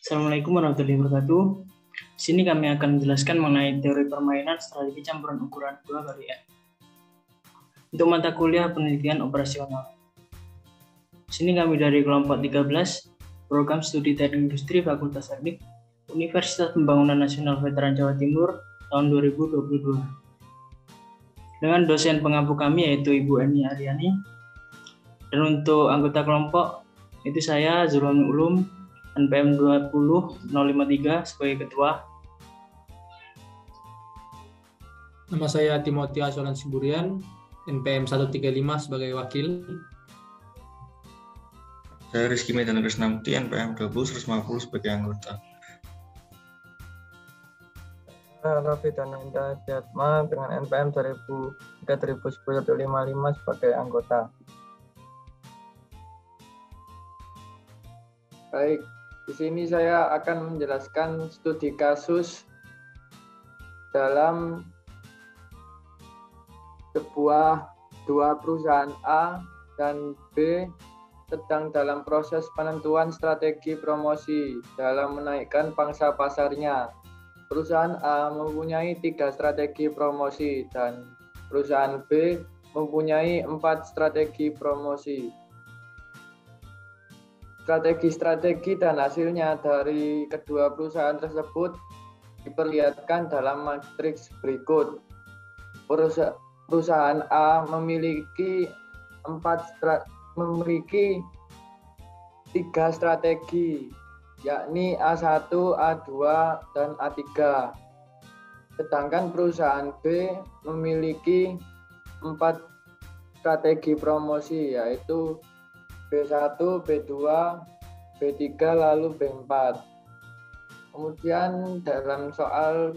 Assalamualaikum warahmatullahi wabarakatuh. Di sini kami akan menjelaskan mengenai teori permainan strategi campuran ukuran 2x(n). Untuk mata kuliah penelitian operasional. Di sini kami dari kelompok 13, Program Studi Teknik Industri Fakultas Teknik, Universitas Pembangunan Nasional Veteran Jawa Timur tahun 2022. Dengan dosen pengampu kami yaitu Ibu Eni Aryani. Dan untuk anggota kelompok itu saya Zulami Ulum NPM 20053 sebagai ketua. Nama saya Timothy Asolan Siburian, NPM 135 sebagai wakil. Saya Rizky Medan Krisnamukti, NPM 20150 sebagai anggota. Raffi Dananda Jatma dengan NPM 2003-2010-155 sebagai anggota. Baik, di sini saya akan menjelaskan studi kasus dalam dua perusahaan A dan B sedang dalam proses penentuan strategi promosi dalam menaikkan pangsa pasarnya. Perusahaan A mempunyai 3 strategi promosi dan perusahaan B mempunyai 4 strategi promosi. Strategi dan hasilnya dari kedua perusahaan tersebut diperlihatkan dalam matriks berikut. Perusahaan A memiliki 3 strategi, yakni A1, A2, dan A3. Sedangkan perusahaan B memiliki 4 strategi promosi, yaitu B1, B2, B3, lalu B4. Kemudian dalam soal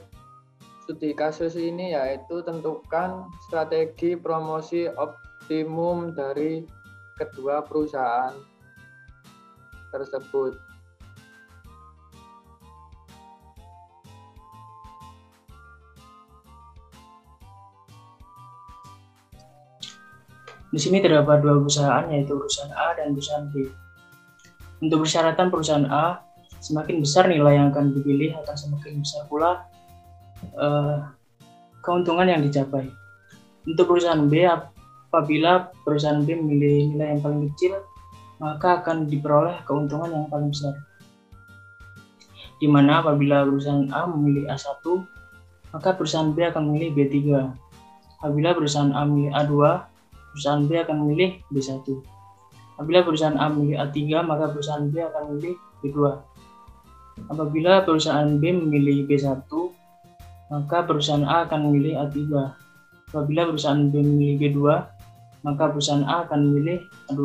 studi kasus ini yaitu tentukan strategi promosi optimum dari kedua perusahaan tersebut. Di sini terdapat 2 perusahaan, yaitu perusahaan A dan perusahaan B. Untuk persyaratan perusahaan A, semakin besar nilai yang akan dipilih akan semakin besar pula keuntungan yang dicapai. Untuk perusahaan B, apabila perusahaan B memilih nilai yang paling kecil, maka akan diperoleh keuntungan yang paling besar. Di mana apabila perusahaan A memilih A1, maka perusahaan B akan memilih B3. Apabila perusahaan A memilih A2, perusahaan B akan memilih B1. Apabila perusahaan A memilih A3, maka perusahaan B akan memilih B2. Apabila perusahaan B memilih B1, maka perusahaan A akan memilih A3. Apabila perusahaan B memilih B2, maka perusahaan A akan memilih A2.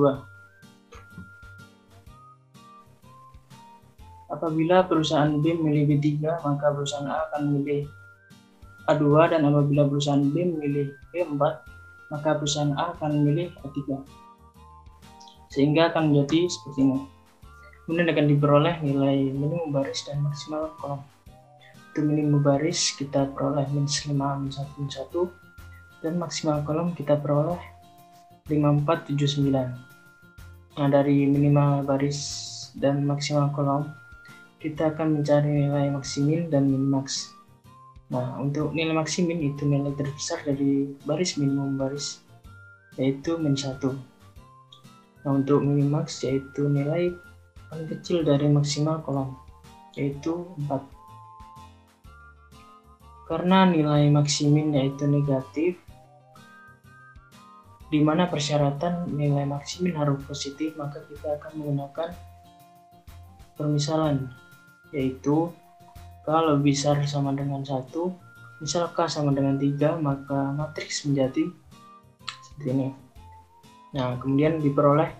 Apabila perusahaan B memilih B3, maka perusahaan A akan memilih A2, dan apabila perusahaan B memilih B4, maka perusahaan A akan memilih A3. Sehingga akan menjadi seperti ini. Kemudian akan diperoleh nilai minimum baris dan maksimal kolom. Untuk minimum baris kita peroleh -5, -1, dan maksimal kolom kita peroleh 5, 4, 7, 9. Nah, dari minimal baris dan maksimal kolom, kita akan mencari nilai maksimin dan minimax. Nah, untuk nilai maksimin itu nilai terbesar dari baris minimum baris, yaitu -1. Nah, untuk minimax yaitu nilai paling kecil dari maksimal kolom, yaitu 4. Karena nilai maksimin yaitu negatif, di mana persyaratan nilai maksimin harus positif, maka kita akan menggunakan permisalan, yaitu kalau besar sama dengan 1, misal K sama dengan 3, maka matriks menjadi seperti ini. Nah, kemudian diperoleh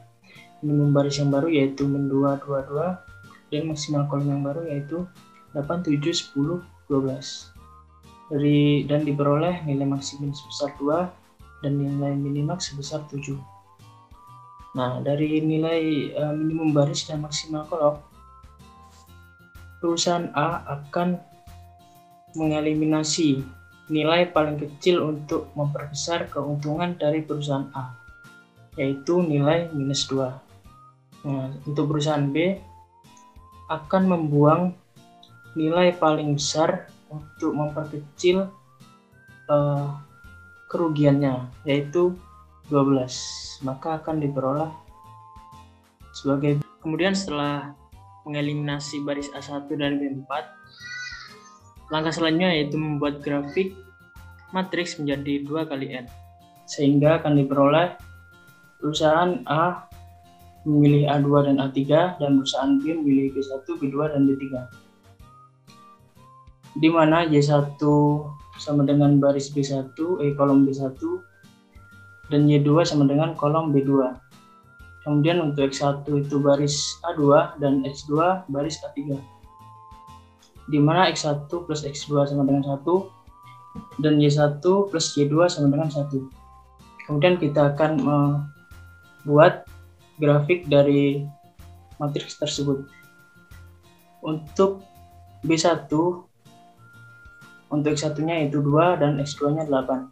minimum baris yang baru yaitu -2, 2, 2, dan maksimal kolom yang baru yaitu 8, 7, 10, 12. Dan diperoleh nilai maksimin sebesar 2 dan nilai minimax sebesar 7. Nah, dari nilai minimum baris dan maksimal kolom, perusahaan A akan mengeliminasi nilai paling kecil untuk memperbesar keuntungan dari perusahaan A, yaitu nilai -2. Nah, untuk perusahaan B, akan membuang nilai paling besar untuk memperkecil kerugiannya, yaitu 12. Maka akan diperoleh sebagai. Kemudian setelah mengeliminasi baris A1 dan B4, langkah selanjutnya yaitu membuat grafik matriks menjadi 2 kali N, sehingga akan diperoleh perusahaan A memilih A2 dan A3, dan perusahaan B memilih B1, B2, dan B3. Di mana Y1 sama dengan baris B1, kolom B1, dan Y2 sama dengan kolom B2. Kemudian untuk X1 itu baris A2 dan X2 baris A3. Di mana X1 plus X2 sama dengan 1 dan Y1 plus Y2 sama dengan 1. Kemudian kita akan membuat grafik dari matriks tersebut. Untuk B1, untuk X1-nya itu 2 dan X2-nya 8.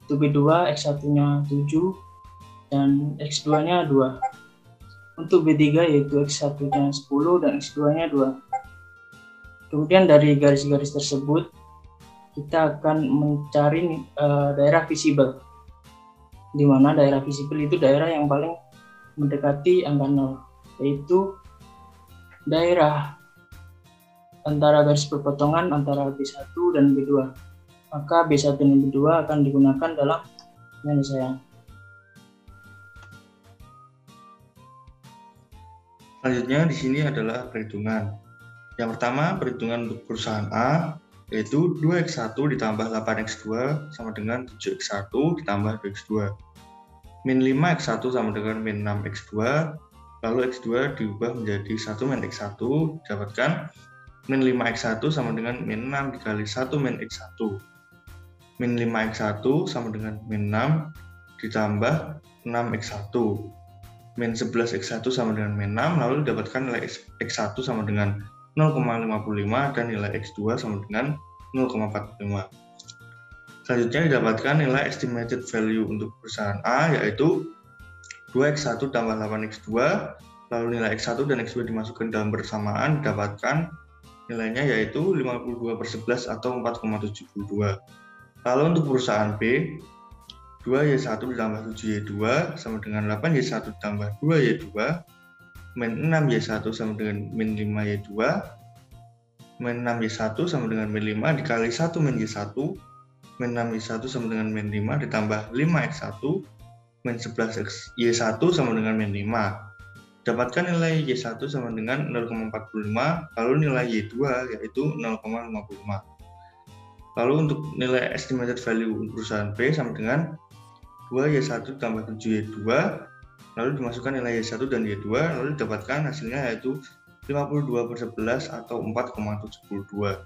Untuk B2, X1-nya 7 dan X2-nya 2. Untuk B3 yaitu X1-nya 10 dan X2-nya 2. Kemudian dari garis-garis tersebut kita akan mencari daerah visible, di mana daerah visible itu daerah yang paling mendekati angka 0, yaitu daerah antara garis perpotongan antara B1 dan B2. Maka B1 dan B2 akan digunakan dalam penyelesaian. Selanjutnya di sini adalah perhitungan. Yang pertama, perhitungan untuk perusahaan A, yaitu 2X1 ditambah 8X2 sama dengan 7X1 ditambah 2X2. Min 5X1 sama dengan min 6X2, lalu X2 diubah menjadi 1 min X1, didapatkan min 5X1 sama dengan min 6 dikali 1 min X1. Min 5X1 sama dengan min 6 ditambah 6X1. Min 11X1 sama dengan min 6, lalu didapatkan nilai X1 sama dengan 0,55 dan nilai X2 sama dengan 0,45. Selanjutnya didapatkan nilai estimated value untuk perusahaan A, yaitu 2X1 tambah 8X2, lalu nilai X1 dan X2 dimasukkan dalam bersamaan, didapatkan nilainya yaitu 52/11 atau 4,72. Lalu untuk perusahaan B, 2Y1 ditambah 7Y2 sama dengan 8Y1 ditambah 2Y2, min 6Y1 sama dengan min 5Y2, min 6Y1 sama dengan min 5 dikali 1 min Y1, min 6Y1 sama dengan min 5 ditambah 5X1, min 11Y1 sama dengan min 5. Dapatkan nilai Y1 sama dengan 0,45, lalu nilai Y2 yaitu 0,55. Lalu untuk nilai estimated value perusahaan B sama dengan 2Y1 tambah 7Y2, lalu dimasukkan nilai Y1 dan Y2, lalu didapatkan hasilnya yaitu 52/11 atau 4,72.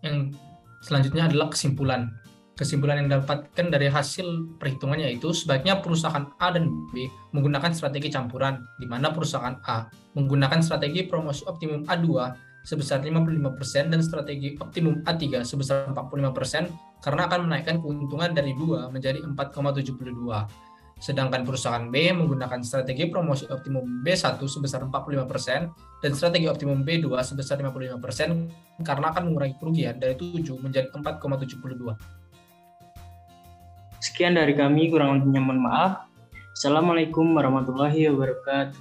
Yang selanjutnya adalah kesimpulan. Kesimpulan yang didapatkan dari hasil perhitungannya yaitu sebaiknya perusahaan A dan B menggunakan strategi campuran, di mana perusahaan A menggunakan strategi promosi optimum A2 sebesar 55% dan strategi optimum A3 sebesar 45% karena akan menaikkan keuntungan dari 2 menjadi 4,72. Sedangkan perusahaan B menggunakan strategi promosi optimum B1 sebesar 45% dan strategi optimum B2 sebesar 55% karena akan mengurangi kerugian dari 7 menjadi 4,72. Sekian dari kami, kurang lebihnya mohon maaf. Assalamualaikum warahmatullahi wabarakatuh.